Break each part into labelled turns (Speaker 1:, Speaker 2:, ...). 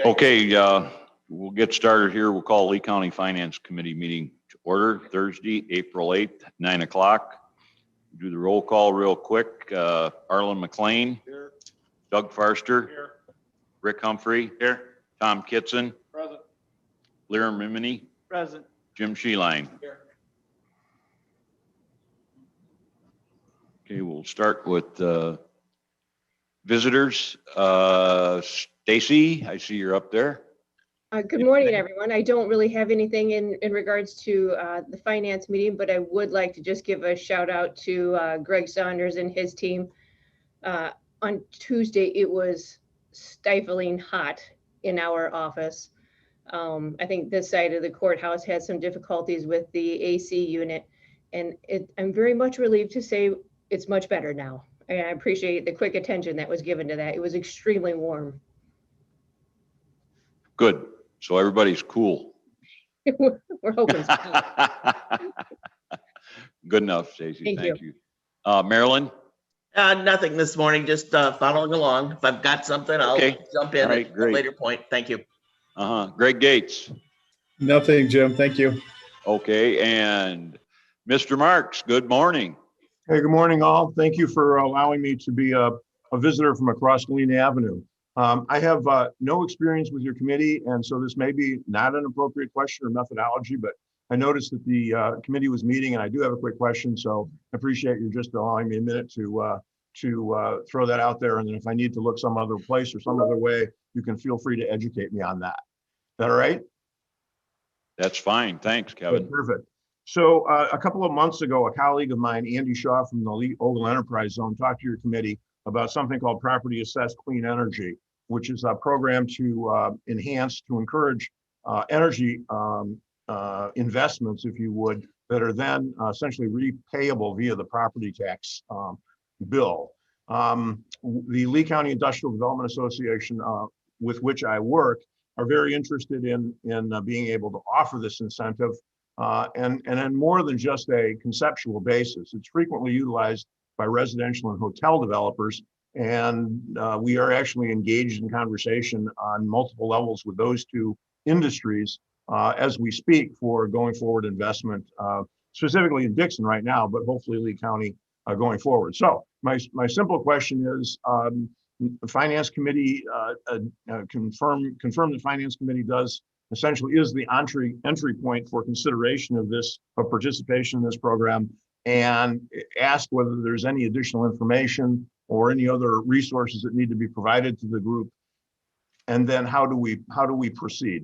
Speaker 1: Okay, we'll get started here. We'll call Lee County Finance Committee meeting to order Thursday, April 8th, 9 o'clock. Do the roll call real quick. Arlen McLean. Here. Doug Farster. Here. Rick Humphrey. Here. Tom Kitson. Present. Lyra Mimini. Present. Jim Sheeline. Here. Okay, we'll start with visitors. Stacy, I see you're up there.
Speaker 2: Good morning, everyone. I don't really have anything in regards to the finance meeting, but I would like to just give a shout out to Greg Saunders and his team. On Tuesday, it was stifling hot in our office. I think this side of the courthouse had some difficulties with the AC unit, and I'm very much relieved to say it's much better now. And I appreciate the quick attention that was given to that. It was extremely warm.
Speaker 1: Good. So everybody's cool.
Speaker 2: We're hoping so.
Speaker 1: Good enough, Stacy.
Speaker 2: Thank
Speaker 1: you. Marilyn?
Speaker 3: Nothing this morning, just following along. If I've got something, I'll jump in at a later point. Thank you.
Speaker 1: Greg Gates?
Speaker 4: Nothing, Jim. Thank you.
Speaker 1: Okay, and Mr. Marks, good morning.
Speaker 5: Hey, good morning, all. Thank you for allowing me to be a visitor from across Galena Avenue. I have no experience with your committee, and so this may be not an appropriate question or methodology, but I noticed that the committee was meeting, and I do have a quick question, so I appreciate you just allowing me a minute to throw that out there, and then if I need to look some other place or some other way, you can feel free to educate me on that. Is that all right?
Speaker 1: That's fine. Thanks, Kevin.
Speaker 5: Good, perfect. So a couple of months ago, a colleague of mine, Andy Shaw from the Ogle Enterprise Zone, talked to your committee about something called Property Assessed Clean Energy, which is a program to encourage energy investments, if you would, that are then essentially repayable via the property tax bill. The Lee County Industrial Development Association, with which I work, are very interested in being able to offer this incentive, and on more than just a conceptual basis. It's frequently utilized by residential and hotel developers, and we are actually engaged in conversation on multiple levels with those two industries as we speak for going forward investment, specifically in Dixon right now, but hopefully Lee County going forward. So my simple question is, the Finance Committee confirm the Finance Committee essentially is the entry point for consideration of participation in this program, and ask whether there's any additional information or any other resources that need to be provided to the group, and then how do we proceed?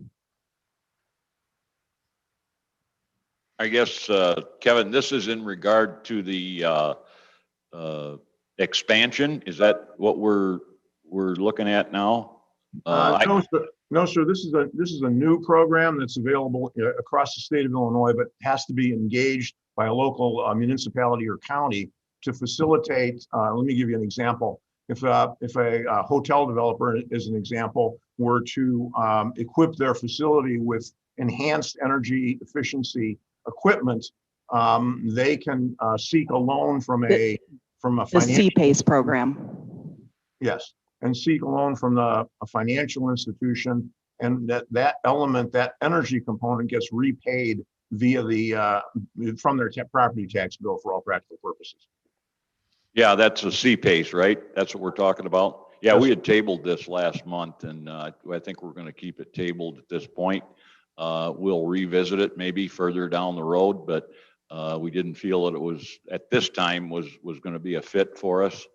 Speaker 1: I guess, Kevin, this is in regard to the expansion. Is that what we're looking at now?
Speaker 5: No, sir. This is a new program that's available across the state of Illinois, but has to be engaged by a local municipality or county to facilitate. Let me give you an example. If a hotel developer, as an example, were to equip their facility with enhanced energy efficiency equipment, they can seek a loan from a
Speaker 6: the CPACE program.
Speaker 5: Yes, and seek a loan from a financial institution, and that element, that energy component, gets repaid via from their property tax bill for all practical purposes.
Speaker 1: Yeah, that's a CPACE, right? That's what we're talking about. Yeah, we had tabled this last month, and I think we're going to keep it tabled at this point. We'll revisit it maybe further down the road, but we didn't feel that it was at this time was going to be a fit for us.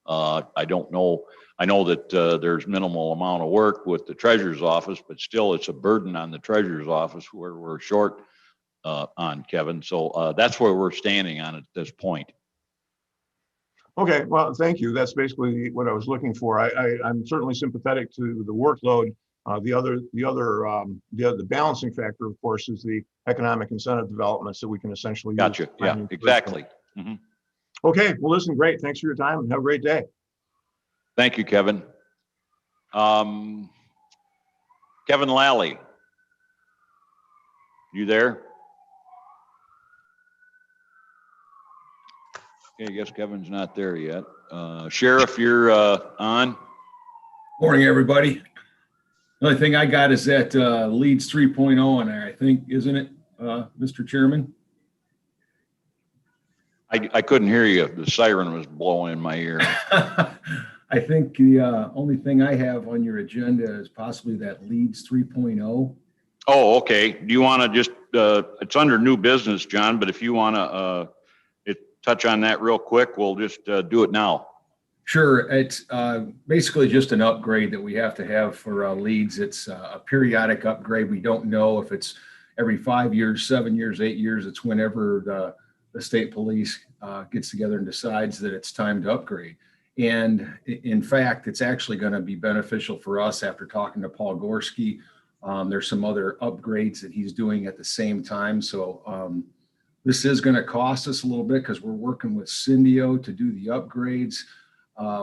Speaker 1: I don't know. I know that there's minimal amount of work with the treasurer's office, but still it's a burden on the treasurer's office where we're short on, Kevin. So that's where we're standing on at this point.
Speaker 5: Okay, well, thank you. That's basically what I was looking for. I'm certainly sympathetic to the workload. The balancing factor, of course, is the economic incentive developments that we can essentially use.
Speaker 1: Gotcha. Yeah, exactly. Mm-hmm.
Speaker 5: Okay, well, listen, great. Thanks for your time and have a great day.
Speaker 1: Thank you, Kevin. Kevin Lally, you there? Okay, I guess Kevin's not there yet. Sheriff, you're on.
Speaker 7: Morning, everybody. The only thing I got is that Leads 3.0 on there, I think, isn't it, Mr. Chairman?
Speaker 1: I couldn't hear you. The siren was blowing in my ear.
Speaker 7: I think the only thing I have on your agenda is possibly that Leads 3.0.
Speaker 1: Oh, okay. Do you want to just, it's under new business, John, but if you want to touch on that real quick, we'll just do it now.
Speaker 7: Sure. It's basically just an upgrade that we have to have for Leads. It's a periodic upgrade. We don't know if it's every 5 years, 7 years, 8 years. It's whenever the state police gets together and decides that it's time to upgrade. And in fact, it's actually going to be beneficial for us after talking to Paul Gorski. There's some other upgrades that he's doing at the same time. So this is going to cost us a little bit because we're working with Syndio to do the upgrades.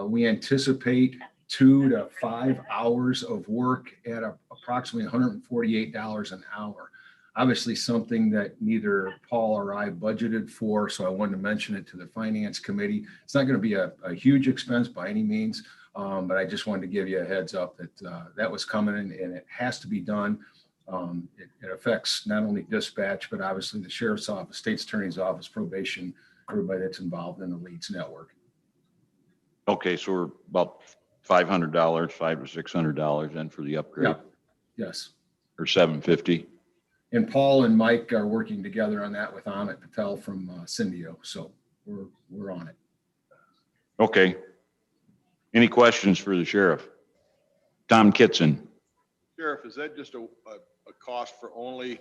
Speaker 7: We anticipate 2 to 5 hours of work at approximately $148 an hour. Obviously something that neither Paul or I budgeted for, so I wanted to mention it to the Finance Committee. It's not going to be a huge expense by any means, but I just wanted to give you a heads up that that was coming in and it has to be done. It affects not only dispatch, but obviously the Sheriff's Office, State's Attorney's Office, probation, everybody that's involved in the Leads network.
Speaker 1: Okay, so we're about $500, $500 to $600 then for the upgrade.
Speaker 7: Yeah. Yes.
Speaker 1: Or $750.
Speaker 7: And Paul and Mike are working together on that with Amit Patel from Syndio. So we're on it.
Speaker 1: Okay. Any questions for the sheriff? Tom Kitson.
Speaker 8: Sheriff, is that just a cost for only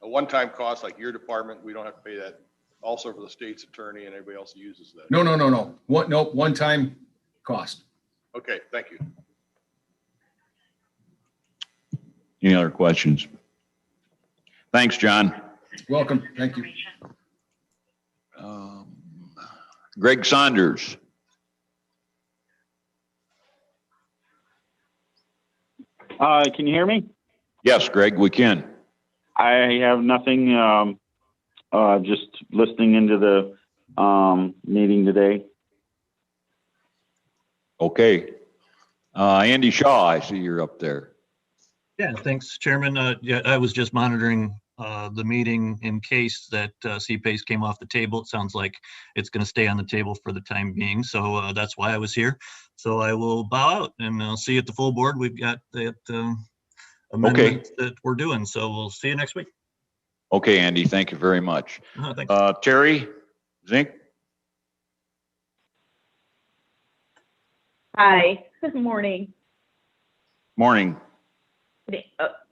Speaker 8: a one-time cost like your department? We don't have to pay that also for the state's attorney and everybody else who uses that?
Speaker 7: No. One-time cost.
Speaker 8: Okay, thank you.
Speaker 1: Any other questions? Thanks, John.
Speaker 7: Welcome. Thank you.
Speaker 1: Greg Saunders.
Speaker 9: Can you hear me?
Speaker 1: Yes, Greg, we can.
Speaker 9: I have nothing, just listening into the meeting today.
Speaker 1: Okay. Andy Shaw, I see you're up there.
Speaker 10: Yeah, thanks, Chairman. Yeah, I was just monitoring the meeting in case that CPACE came off the table. It sounds like it's going to stay on the table for the time being. So that's why I was here. So I will bow out and I'll see you at the full board. We've got that amendment that we're doing. So we'll see you next week.
Speaker 1: Okay, Andy, thank you very much.
Speaker 10: Thanks.
Speaker 1: Terry Zink.
Speaker 11: Hi, good morning.
Speaker 1: Morning.
Speaker 11: I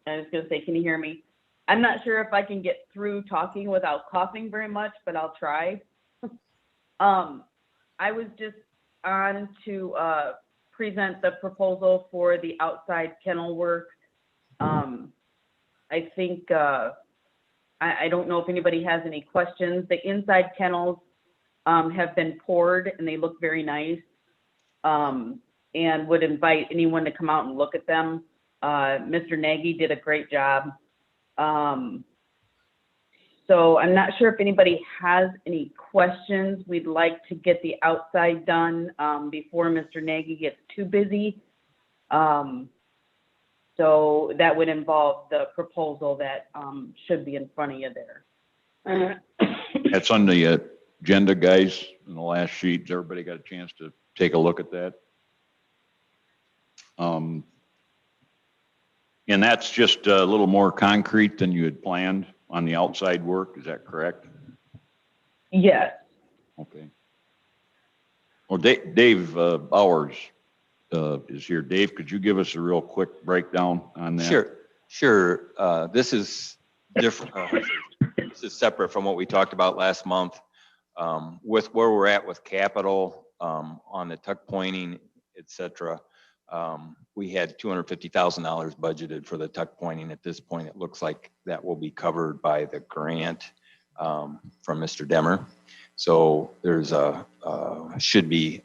Speaker 11: was going to say, can you hear me? I'm not sure if I can get through talking without coughing very much, but I'll try. I was just on to present the proposal for the outside kennel work. I think, I don't know if anybody has any questions. The inside kennels have been poured and they look very nice, and would invite anyone to come out and look at them. Mr. Nagy did a great job. So I'm not sure if anybody has any questions. We'd like to get the outside done before Mr. Nagy gets too busy. So that would involve the proposal that should be in front of you there.
Speaker 1: That's on the agenda, guys, in the last sheet. Has everybody got a chance to take a look at that? And that's just a little more concrete than you had planned on the outside work. Is that correct?
Speaker 11: Yes.
Speaker 1: Okay. Well, Dave Bowers is here. Dave, could you give us a real quick breakdown on that?
Speaker 12: Sure. This is different. This is separate from what we talked about last month. With where we're at with capital on the tuck pointing, et cetera. We had $250,000 budgeted for the tuck pointing. At this point, it looks like that will be covered by the grant from Mr. Demmer. So there's should be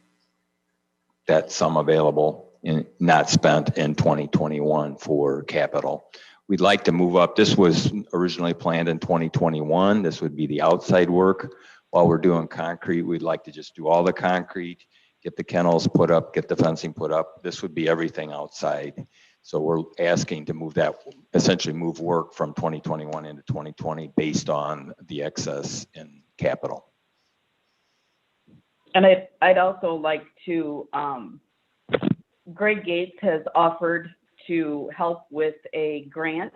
Speaker 12: that sum available and not spent in 2021 for capital. We'd like to move up. This was originally planned in 2021. This would be the outside work. While we're doing concrete, we'd like to just do all the concrete, get the kennels put up, get the fencing put up. This would be everything outside. So we're asking to move that, essentially move work from 2021 into 2020 based on the excess in capital.
Speaker 11: And I'd also like to, Greg Gates has offered to help with a grant.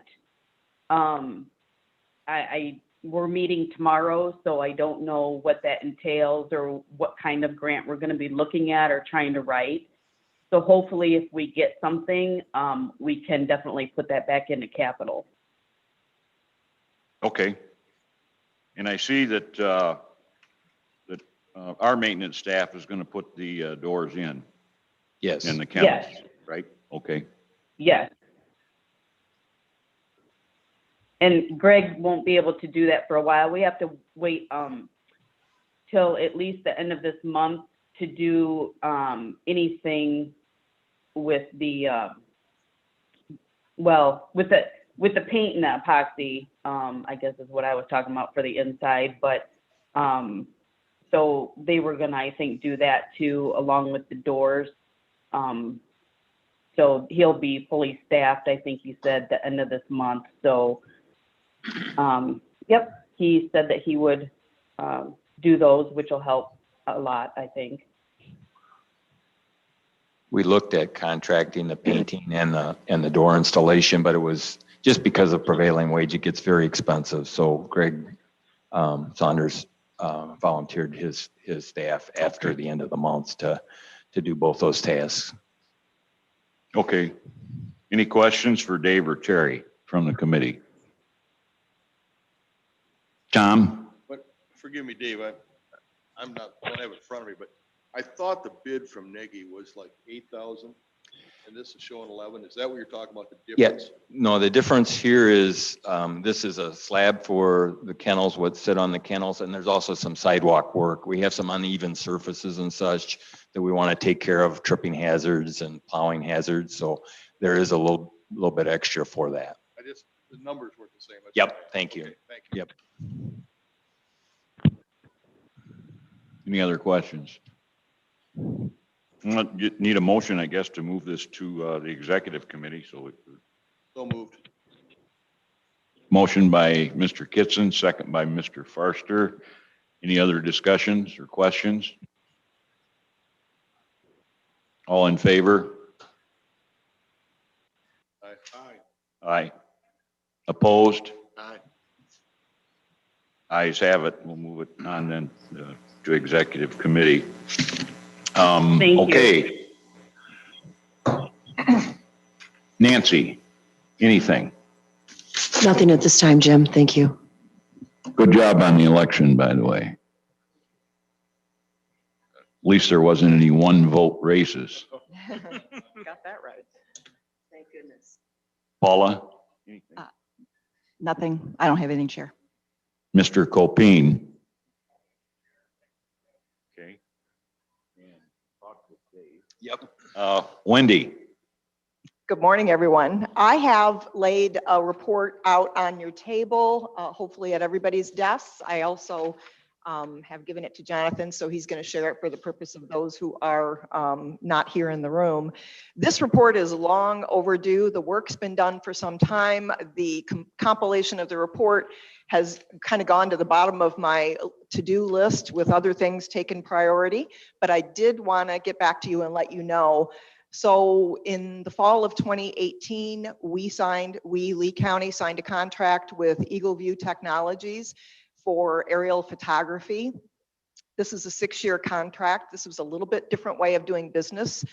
Speaker 11: We're meeting tomorrow, so I don't know what that entails or what kind of grant we're going to be looking at or trying to write. So hopefully if we get something, we can definitely put that back into capital.
Speaker 1: Okay. And I see that our maintenance staff is going to put the doors in.
Speaker 12: Yes.
Speaker 1: In the kennels,
Speaker 11: Yes.
Speaker 1: right? Okay.
Speaker 11: Yes. And Greg won't be able to do that for a while. We have to wait till at least the end of this month to do anything with the with the paint and the epoxy, I guess is what I was talking about for the inside. But so they were gonna, I think, do that too, along with the doors. So he'll be fully staffed, I think he said, the end of this month. So yep, he said that he would do those, which will help a lot, I think.
Speaker 12: We looked at contracting the painting and the door installation, but it was just because of prevailing wage, it gets very expensive. So Greg Saunders volunteered his staff after the end of the month to do both those tasks.
Speaker 1: Okay. Any questions for Dave or Terry from the committee? Tom?
Speaker 8: But forgive me, Dave, don't have it in front of me, but I thought the bid from Nagy was like 8,000 and this is showing 11. Is that what you're talking about, the difference?
Speaker 12: Yeah, no, the difference here is this is a slab for the kennels, what sit on the kennels, and there's also some sidewalk work. We have some uneven surfaces and such that we want to take care of, tripping hazards and plowing hazards. So there is a little bit extra for that.
Speaker 8: The numbers weren't the same.
Speaker 12: Yep, thank you.
Speaker 8: Okay, thank you.
Speaker 12: Yep.
Speaker 1: Any other questions? Need a motion, I guess, to move this to the executive committee. So
Speaker 8: moved.
Speaker 1: Motion by Mr. Kitson, second by Mr. Farster. Any other discussions or questions? All in favor?
Speaker 8: Aye.
Speaker 1: Aye. Opposed?
Speaker 8: Aye.
Speaker 1: Ayes have it. We'll move it on then to executive committee.
Speaker 11: Thank you.
Speaker 1: Okay. Nancy, anything?
Speaker 6: Nothing at this time, Jim. Thank you.
Speaker 1: Good job on the election, by the way. At least there wasn't any one vote races.
Speaker 6: Got that right. Thank goodness.
Speaker 1: Paula? Anything?
Speaker 6: Nothing. I don't have anything, Chair.
Speaker 1: Mr. Copine? Okay. And talk with Dave. Yep. Wendy?
Speaker 13: Good morning, everyone. I have laid a report out on your table, hopefully at everybody's desks. I also have given it to Jonathan, so he's going to share it for the purpose of those who are not here in the room. This report is long overdue. The work's been done for some time. The compilation of the report has kind of gone to the bottom of my to-do list with other things taking priority, but I did want to get back to you and let you know. So in the fall of 2018, we, Lee County, signed a contract with Eagle View Technologies for aerial photography. This is a 6-year contract. This was a little bit different way of doing business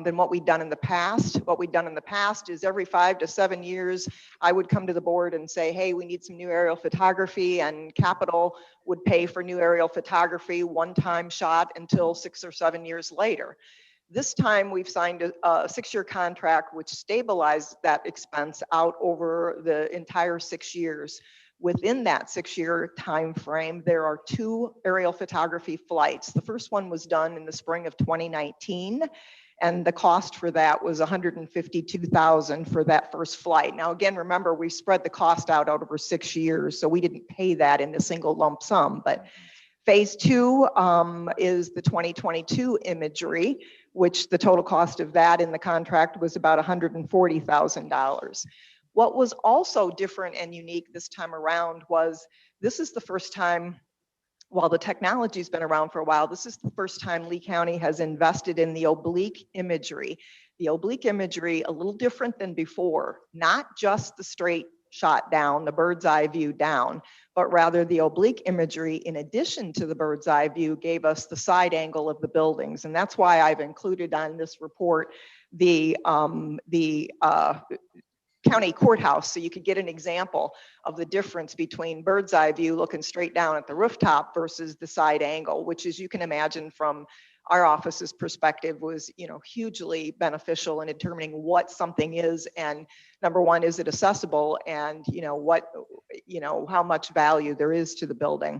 Speaker 13: than what we'd done in the past. What we'd done in the past is every 5 to 7 years, I would come to the board and say, hey, we need some new aerial photography, and Capital would pay for new aerial photography, one-time shot until 6 or 7 years later. This time we've signed a 6-year contract which stabilized that expense out over the entire 6 years. Within that 6-year time frame, there are 2 aerial photography flights. The first one was done in the spring of 2019, and the cost for that was $152,000 for that first flight. Now, again, remember, we spread the cost out over 6 years, so we didn't pay that in a single lump sum. But phase 2 is the 2022 imagery, which the total cost of that in the contract was about $140,000. What was also different and unique this time around was this is the first time, while the technology's been around for a while, this is the first time Lee County has invested in the oblique imagery. The oblique imagery, a little different than before, not just the straight shot down, the bird's eye view down, but rather the oblique imagery, in addition to the bird's eye view, gave us the side angle of the buildings. And that's why I've included on this report the county courthouse, so you could get an example of the difference between bird's eye view looking straight down at the rooftop versus the side angle, which, as you can imagine from our office's perspective, was, you know, hugely beneficial in determining what something is, and number one, is it accessible, and how much value there is to the building.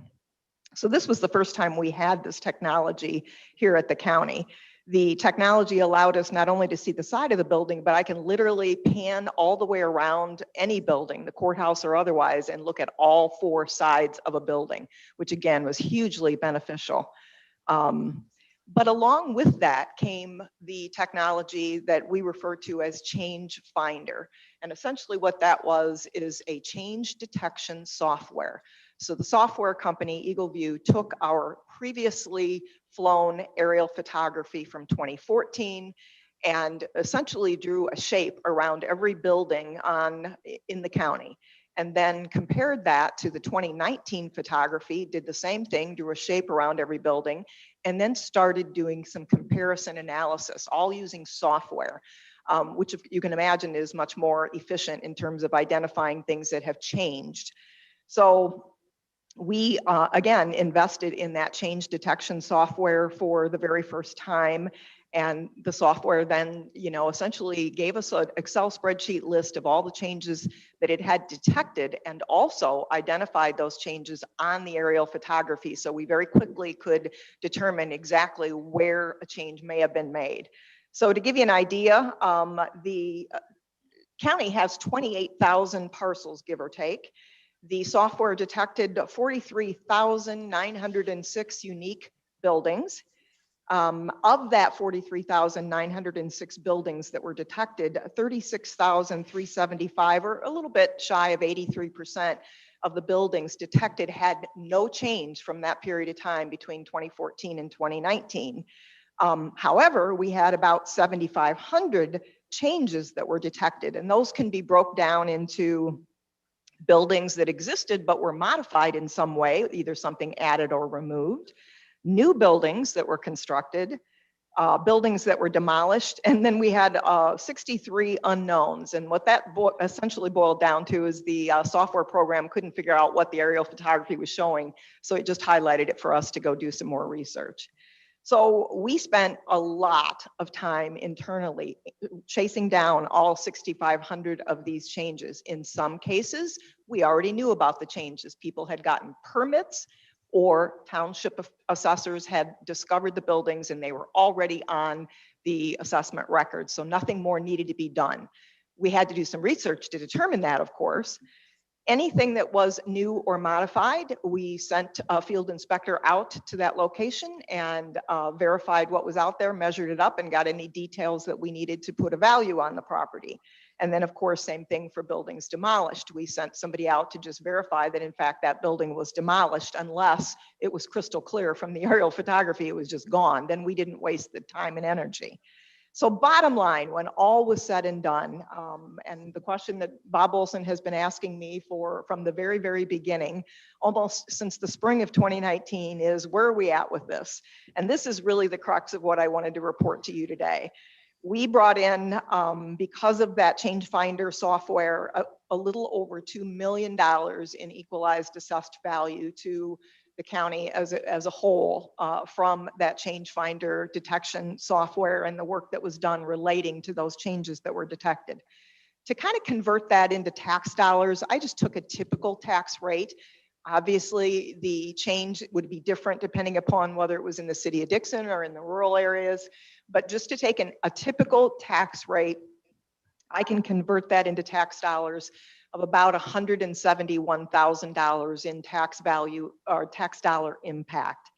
Speaker 13: So this was the first time we had this technology here at the county. The technology allowed us not only to see the side of the building, but I can literally pan all the way around any building, the courthouse or otherwise, and look at all four sides of a building, which again was hugely beneficial. But along with that came the technology that we refer to as Change Finder. And essentially what that was is a change detection software. So the software company, EagleView, took our previously flown aerial photography from 2014 and essentially drew a shape around every building in the county, and then compared that to the 2019 photography, did the same thing, drew a shape around every building, and then started doing some comparison analysis, all using software, which you can imagine is much more efficient in terms of identifying things that have changed. So we, again, invested in that change detection software for the very first time. And the software then, essentially gave us an Excel spreadsheet list of all the changes that it had detected, and also identified those changes on the aerial photography. So we very quickly could determine exactly where a change may have been made. So to give you an idea, the county has 28,000 parcels, give or take. The software detected 43,906 unique buildings. Of that 43,906 buildings that were detected, 36,375, or a little bit shy of 83% of the buildings detected had no change from that period of time between 2014 and 2019. However, we had about 7,500 changes that were detected, and those can be broke down into buildings that existed but were modified in some way, either something added or removed, new buildings that were constructed, buildings that were demolished, and then we had 63 unknowns. And what that essentially boiled down to is the software program couldn't figure out what the aerial photography was showing, so it just highlighted it for us to go do some more research. So we spent a lot of time internally chasing down all 6,500 of these changes. In some cases, we already knew about the changes. People had gotten permits, or township assessors had discovered the buildings and they were already on the assessment record. So nothing more needed to be done. We had to do some research to determine that, of course. Anything that was new or modified, we sent a field inspector out to that location and verified what was out there, measured it up, and got any details that we needed to put a value on the property. And then, of course, same thing for buildings demolished. We sent somebody out to just verify that, in fact, that building was demolished, unless it was crystal clear from the aerial photography it was just gone. Then we didn't waste the time and energy. So bottom line, when all was said and done, and the question that Bob Olson has been asking me from the very, very beginning, almost since the spring of 2019, is where are we at with this? And this is really the crux of what I wanted to report to you today. We brought in, because of that Change Finder software, a little over $2 million in equalized assessed value to the county as a whole from that Change Finder detection software and the work that was done relating to those changes that were detected. To kind of convert that into tax dollars, I just took a typical tax rate. Obviously, the change would be different depending upon whether it was in the city of Dixon or in the rural areas. But just to take a typical tax rate, I can convert that into tax dollars of about $171,000 in tax value or tax dollar impact.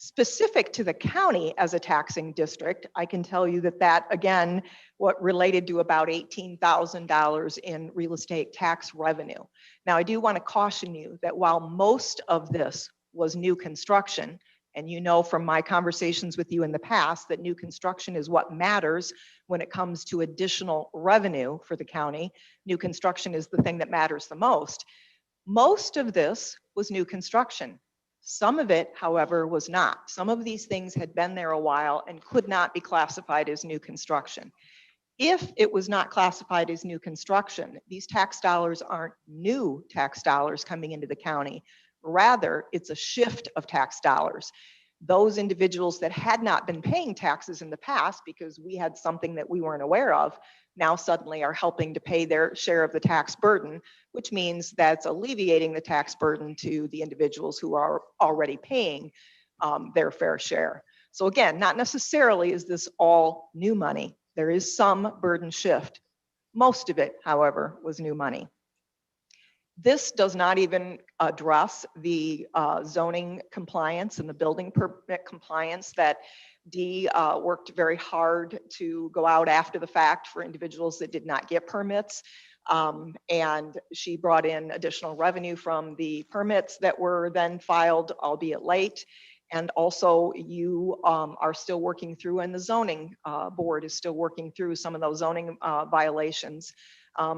Speaker 13: Specific to the county as a taxing district, I can tell you that again, what related to about $18,000 in real estate tax revenue. Now, I do want to caution you that while most of this was new construction, and you know from my conversations with you in the past that new construction is what matters when it comes to additional revenue for the county. New construction is the thing that matters the most. Most of this was new construction. Some of it, however, was not. Some of these things had been there a while and could not be classified as new construction. If it was not classified as new construction, these tax dollars aren't new tax dollars coming into the county. Rather, it's a shift of tax dollars. Those individuals that had not been paying taxes in the past because we had something that we weren't aware of, now suddenly are helping to pay their share of the tax burden, which means that's alleviating the tax burden to the individuals who are already paying their fair share. So again, not necessarily is this all new money. There is some burden shift. Most of it, however, was new money. This does not even address the zoning compliance and the building permit compliance that Dee worked very hard to go out after the fact for individuals that did not get permits. And she brought in additional revenue from the permits that were then filed, albeit late. And also you are still working through, and the zoning board is still working through some of those zoning violations.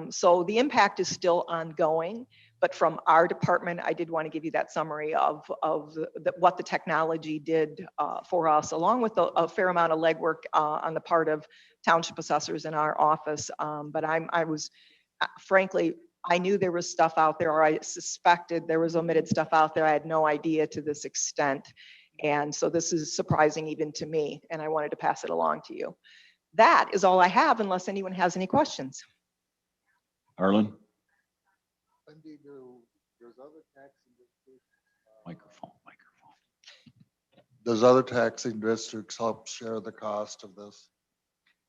Speaker 13: So the impact is still ongoing, but from our department, I did want to give you that summary of what the technology did for us, along with a fair amount of legwork on the part of township assessors in our office. But I was, frankly, I knew there was stuff out there, or I suspected there was omitted stuff out there. I had no idea to this extent. And so this is surprising even to me, and I wanted to pass it along to you. That is all I have, unless anyone has any questions.
Speaker 1: Arlen?
Speaker 8: Wendy, there's other taxing districts.
Speaker 1: Microphone.
Speaker 8: Does other taxing districts help share the cost of this?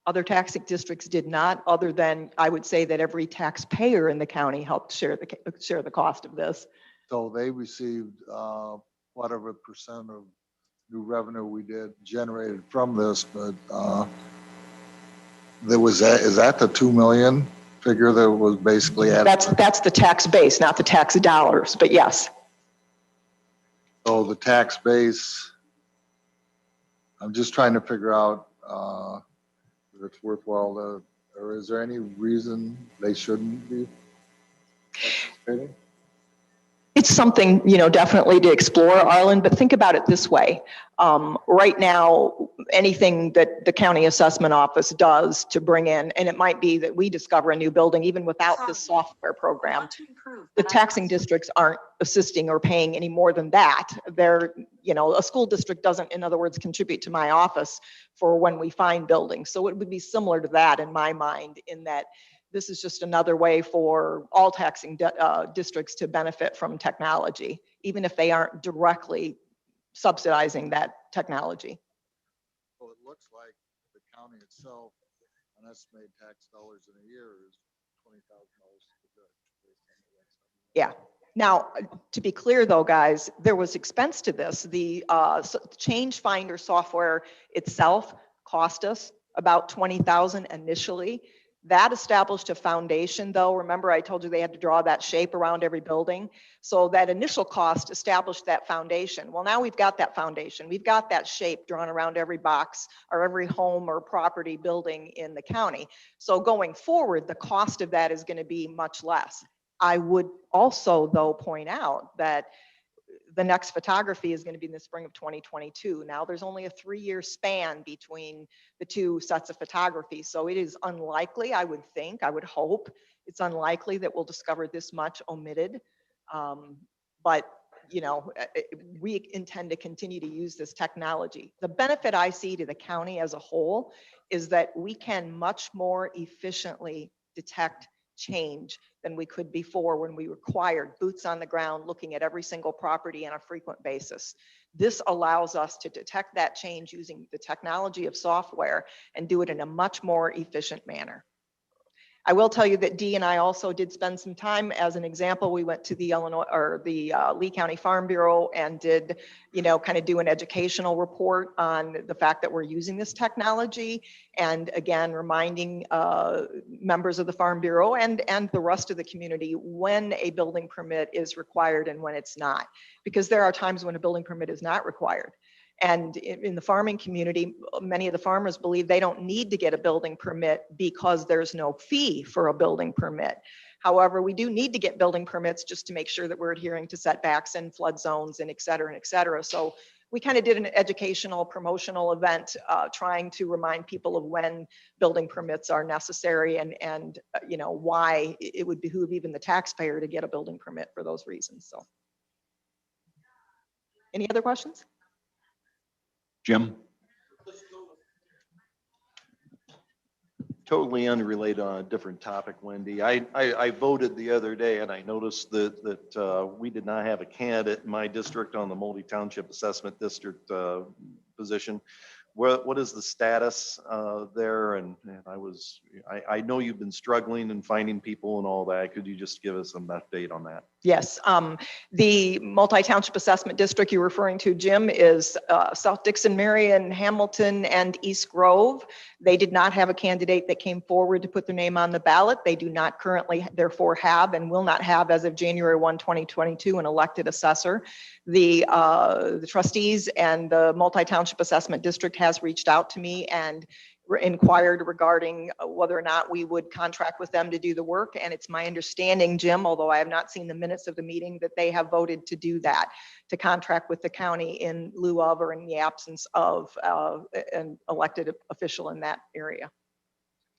Speaker 13: Other taxing districts did not, other than I would say that every taxpayer in the county helped share the cost of this.
Speaker 8: So they received whatever percent of new revenue we did generated from this, but there was is that the 2 million figure that was basically added?
Speaker 13: That's the tax base, not the tax dollars, but yes.
Speaker 8: So the tax base, I'm just trying to figure out if it's worthwhile to, or is there any reason they shouldn't be participating?
Speaker 13: It's something, definitely to explore, Arlen, but think about it this way. Right now, anything that the county assessment office does to bring in, and it might be that we discover a new building even without this software program, the taxing districts aren't assisting or paying any more than that. They're, a school district doesn't, in other words, contribute to my office for when we find buildings. So it would be similar to that in my mind, in that this is just another way for all taxing districts to benefit from technology, even if they aren't directly subsidizing that technology.
Speaker 8: Well, it looks like the county itself, an estimated tax dollars in a year is $20,000 to the judge.
Speaker 13: Yeah. Now, to be clear though, guys, there was expense to this. The Change Finder software itself cost us about $20,000 initially. That established a foundation though. Remember I told you they had to draw that shape around every building. So that initial cost established that foundation. Well, now we've got that foundation. We've got that shape drawn around every box or every home or property building in the county. So going forward, the cost of that is going to be much less. I would also though point out that the next photography is going to be in the spring of 2022. Now there's only a 3-year span between the two sets of photography. So it is unlikely, I would think, I would hope, it's unlikely that we'll discover this much omitted. But we intend to continue to use this technology. The benefit I see to the county as a whole is that we can much more efficiently detect change than we could before when we required boots on the ground looking at every single property on a frequent basis. This allows us to detect that change using the technology of software and do it in a much more efficient manner. I will tell you that Dee and I also did spend some time. As an example, we went to the Lee County Farm Bureau and did, kind of do an educational report on the fact that we're using this technology. And again, reminding members of the Farm Bureau and the rest of the community when a building permit is required and when it's not. Because there are times when a building permit is not required. And in the farming community, many of the farmers believe they don't need to get a building permit because there's no fee for a building permit. However, we do need to get building permits just to make sure that we're adhering to setbacks and flood zones and et cetera, and et cetera. So we kind of did an educational promotional event trying to remind people of when building permits are necessary and why it would behoove even the taxpayer to get a building permit for those reasons. So any other questions?
Speaker 1: Jim?
Speaker 14: Totally unrelated on a different topic, Wendy. I voted the other day and I noticed that we did not have a candidate in my district on the multi-township assessment district position. What is the status there? And I know you've been struggling and finding people and all that. Could you just give us some update on that?
Speaker 13: Yes, the multi-township assessment district you're referring to, Jim, is South Dixon, Marion, Hamilton, and East Grove. They did not have a candidate that came forward to put their name on the ballot. They do not currently, therefore, have and will not have, as of January 1, 2022, an elected assessor. The trustees and the multi-township assessment district has reached out to me and inquired regarding whether or not we would contract with them to do the work. And it's my understanding, Jim, although I have not seen the minutes of the meeting, that they have voted to do that, to contract with the county in lieu of or in the absence of an elected official in that area.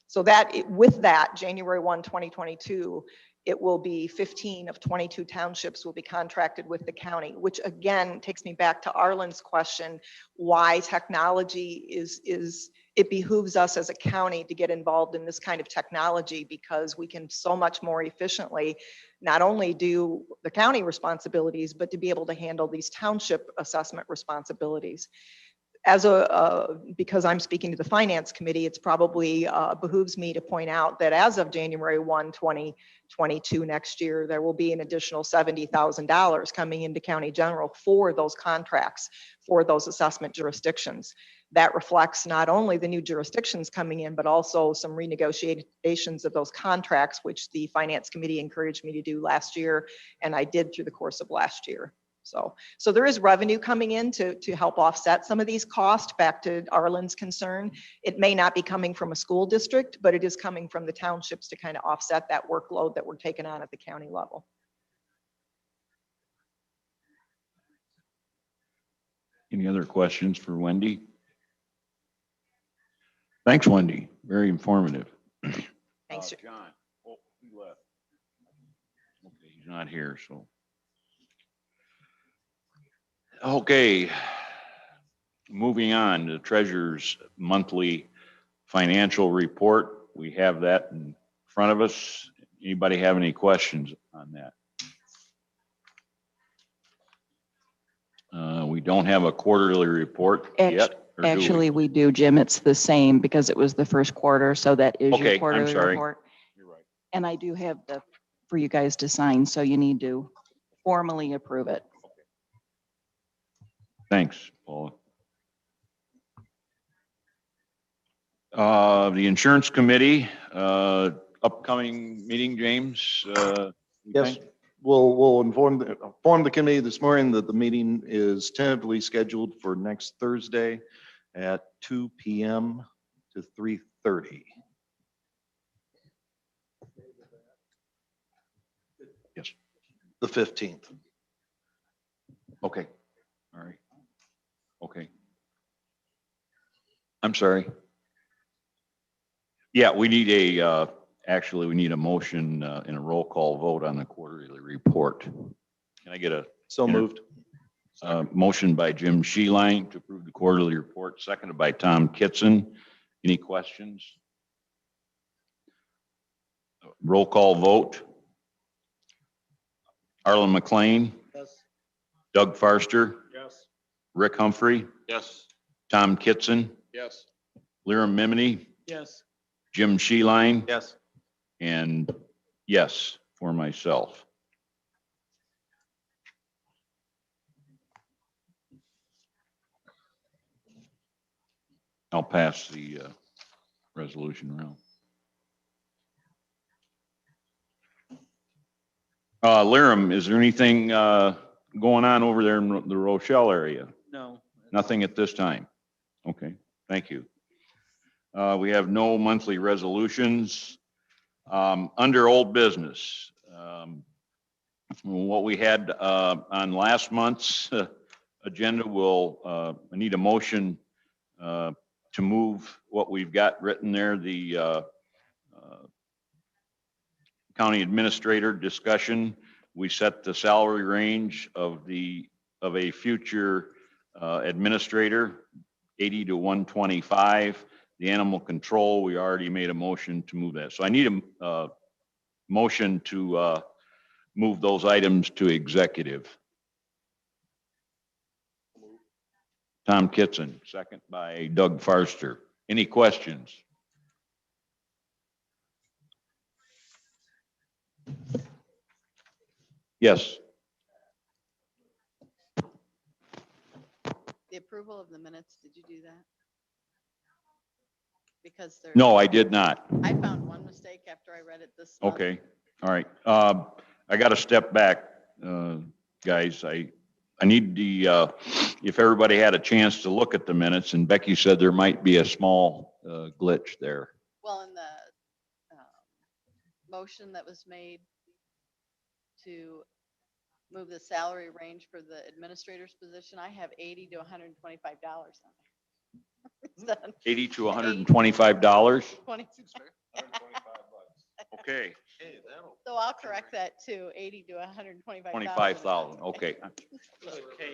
Speaker 13: So with that, January 1, 2022, it will be 15 of 22 townships will be contracted with the county, which again takes me back to Arlen's question, why technology it behooves us as a county to get involved in this kind of technology, because we can so much more efficiently not only do the county responsibilities, but to be able to handle these township assessment responsibilities. Because I'm speaking to the finance committee, it's probably behooves me to point out that as of January 1, 2022, next year, there will be an additional $70,000 coming into county general for those contracts, for those assessment jurisdictions. That reflects not only the new jurisdictions coming in, but also some renegotiations of those contracts, which the finance committee encouraged me to do last year, and I did through the course of last year. So there is revenue coming in to help offset some of these costs. Back to Arlen's concern, it may not be coming from a school district, but it is coming from the townships to kind of offset that workload that we're taking on at the county level.
Speaker 1: Any other questions for Wendy? Thanks, Wendy. Very informative.
Speaker 13: Thanks.
Speaker 1: John. Oh, he left. Okay, he's not here, so. Okay, moving on to Treasurer's monthly financial report. We have that in front of us. Anybody have any questions on that? We don't have a quarterly report yet.
Speaker 15: Actually, we do, Jim. It's the same because it was the first quarter, so that is your quarterly report.
Speaker 1: You're right.
Speaker 15: And I do have for you guys to sign, so you need to formally approve it.
Speaker 1: Thanks, Paula. The insurance committee, upcoming meeting, James.
Speaker 14: Yes, we'll inform the committee this morning that the meeting is tentatively scheduled for next Thursday at 2 p.m. to 3:30.
Speaker 1: Yes.
Speaker 14: The 15th.
Speaker 1: Okay. All right. Okay. I'm sorry. Yeah, we need actually, we need a motion and a roll call vote on the quarterly report. Can I get a?
Speaker 14: So moved.
Speaker 1: Motion by Jim Sheeline to approve the quarterly report, seconded by Tom Kitson. Any questions? Roll call vote. Arlen McLean.
Speaker 14: Yes.
Speaker 1: Doug Farster.
Speaker 14: Yes.
Speaker 1: Rick Humphrey.
Speaker 14: Yes.
Speaker 1: Tom Kitson.
Speaker 14: Yes.
Speaker 1: Lyra Mimini.
Speaker 14: Yes.
Speaker 1: Jim Sheeline.
Speaker 14: Yes.
Speaker 1: and yes for myself. I'll pass the resolution around. Lyram, is there anything going on over there in the Rochelle area?
Speaker 16: No.
Speaker 1: Nothing at this time. Okay, thank you. We have no monthly resolutions. Under old business, what we had on last month's agenda, I need a motion to move what we've got written there, the county administrator discussion. We set the salary range of a future administrator, 80 to 125. The animal control, we already made a motion to move that. So I need a motion to move those items to executive. Tom Kitson, second by Doug Farster. Any questions? Yes.
Speaker 6: The approval of the minutes, did you do that? Because there.
Speaker 1: No, I did not.
Speaker 6: I found one mistake after I read it this month.
Speaker 1: Okay, all right. I got to step back, guys. I need the, if everybody had a chance to look at the minutes, and Becky said there might be a small glitch there.
Speaker 6: Well, in the motion that was made to move the salary range for the administrator's position, I have $80 to $125 on there.
Speaker 1: $80 to $125.
Speaker 6: 20.
Speaker 1: Okay.
Speaker 6: So I'll correct that to 80 to 125,000.
Speaker 1: 25,000. Okay.
Speaker 16: K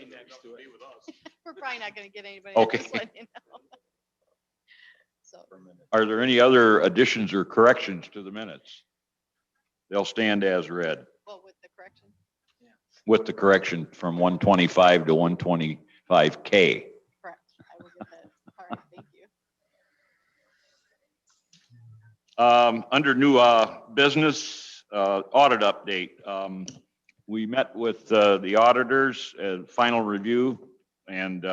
Speaker 16: next to it.
Speaker 6: We're probably not going to get anybody.
Speaker 1: Okay.
Speaker 6: Just letting you know. So.
Speaker 1: Are there any other additions or corrections to the minutes? They'll stand as read.
Speaker 6: Well, with the correction.
Speaker 1: With the correction from 125 to 125K.
Speaker 6: Correct. I will get that. All right. Thank you.
Speaker 1: Under new business, audit update. We met with the auditors, final review, and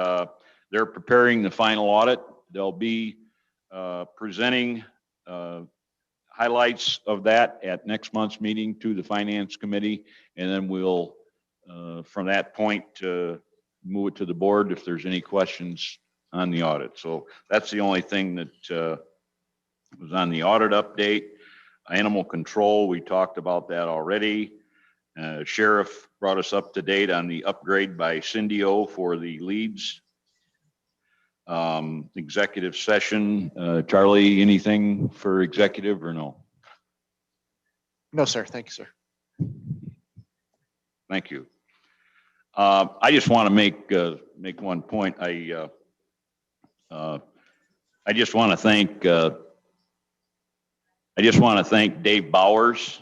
Speaker 1: they're preparing the final audit. They'll be presenting highlights of that at next month's meeting to the Finance Committee, and then we'll, from that point, move it to the board if there's any questions on the audit. So that's the only thing that was on the audit update. Animal control, we talked about that already. Sheriff brought us up to date on the upgrade by Cindy-O for the leads. Executive session. Charlie, anything for executive or no?
Speaker 16: No, sir. Thank you, sir.
Speaker 1: Thank you. I just want to make one point. I just want to thank Dave Bowers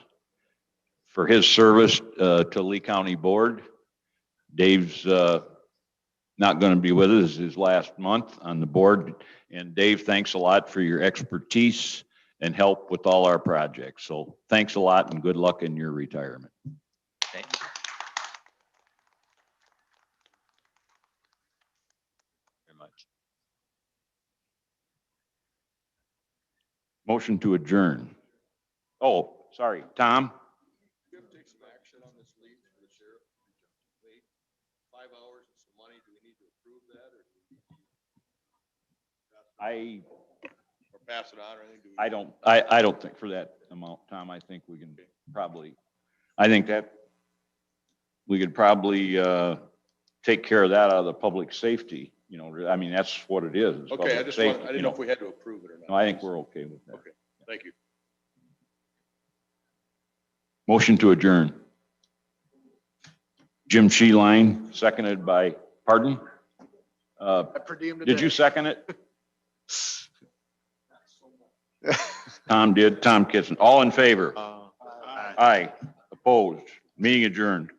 Speaker 1: for his service to Lee County Board. Dave's not going to be with us his last month on the board. And Dave, thanks a lot for your expertise and help with all our projects. So thanks a lot and good luck in your retirement.
Speaker 3: Thank you.
Speaker 12: Very much.
Speaker 1: Motion to adjourn. Oh, sorry, Tom.
Speaker 5: You have to take some action on this lead for the sheriff. Wait 5 hours and some money. Do we need to approve that, or do we or pass it on, or anything?
Speaker 1: I don't think for that amount, Tom. I think we can probably. I think that we could probably take care of that out of the public safety. You know, I mean, that's what it is. It's
Speaker 5: okay, I didn't know if we had to approve it or not.
Speaker 1: No, I think we're okay with that.
Speaker 5: Okay, thank you.
Speaker 1: Motion to adjourn. Jim Sheeline, seconded by, pardon? Did you second it? Tom did. Tom Kitson. All in favor? Aye. Opposed? Meeting adjourned.